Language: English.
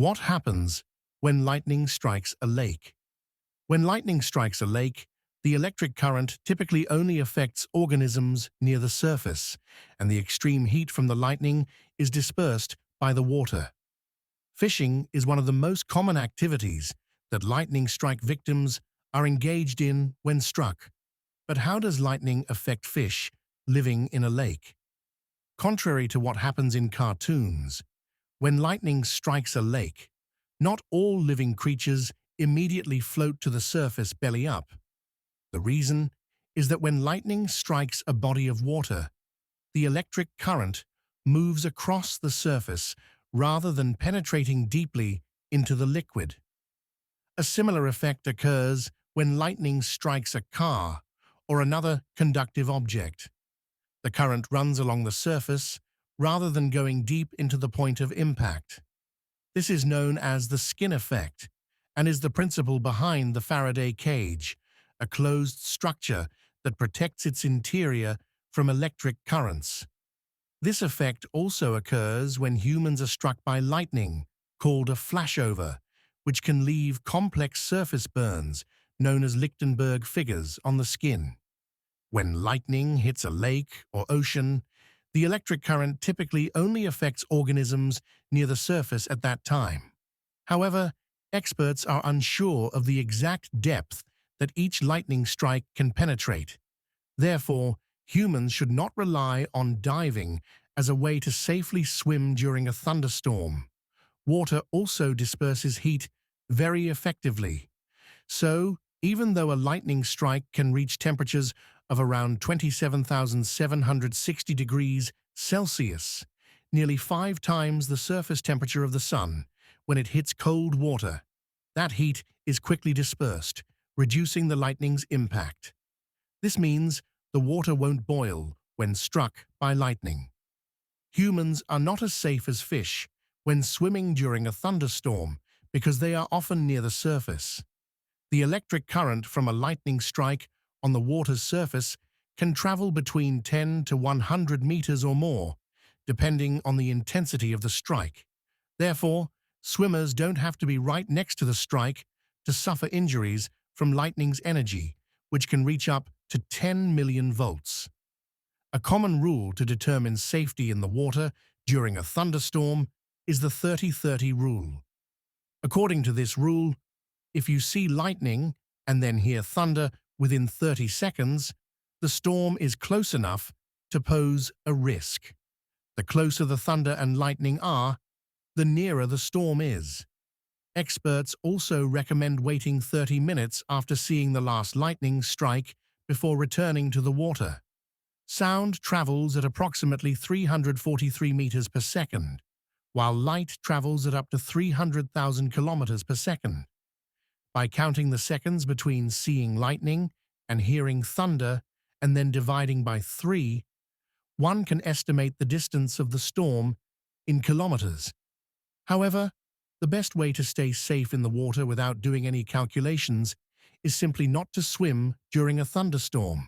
What happens when lightning strikes a lake? When lightning strikes a lake, the electric current typically only affects organisms near the surface, and the extreme heat from the lightning is dispersed by the water. Fishing is one of the most common activities that lightning strike victims are engaged in when struck. But how does lightning affect fish living in a lake? Contrary to what happens in cartoons, when lightning strikes a lake, not all living creatures immediately float to the surface belly up. The reason is that when lightning strikes a body of water, the electric current moves across the surface rather than penetrating deeply into the liquid. A similar effect occurs when lightning strikes a car or another conductive object. The current runs along the surface rather than going deep into the point of impact. This is known as the skin effect and is the principle behind the Faraday cage, a closed structure that protects its interior from electric currents. This effect also occurs when humans are struck by lightning, called a flashover, which can leave complex surface burns known as Lichtenberg figures on the skin. When lightning hits a lake or ocean, the electric current typically only affects organisms near the surface at that time. However, experts are unsure of the exact depth that each lightning strike can penetrate. Therefore, humans should not rely on diving as a way to safely swim during a thunderstorm. Water also disperses heat very effectively. So, even though a lightning strike can reach temperatures of around 27,760 degrees Celsius, nearly 5 times the surface temperature of the sun, when it hits cold water, that heat is quickly dispersed, reducing the lightning's impact. This means the water won't boil when struck by lightning. Humans are not as safe as fish when swimming during a thunderstorm because they are often near the surface. The electric current from a lightning strike on the water's surface can travel between 10 to 100 meters or more, depending on the intensity of the strike. Therefore, swimmers don't have to be right next to the strike to suffer injuries from lightning's energy, which can reach up to 10 million volts. A common rule to determine safety in the water during a thunderstorm is the 30-30 rule. According to this rule, if you see lightning and then hear thunder within 30 seconds, the storm is close enough to pose a risk. The closer the thunder and lightning are, the nearer the storm is. Experts also recommend waiting 30 minutes after seeing the last lightning strike before returning to the water. Sound travels at approximately 343 meters per second, while light travels at up to 300,000 kilometers per second. By counting the seconds between seeing lightning and hearing thunder and then dividing by 3, one can estimate the distance of the storm in kilometers. However, the best way to stay safe in the water without doing any calculations is simply not to swim during a thunderstorm.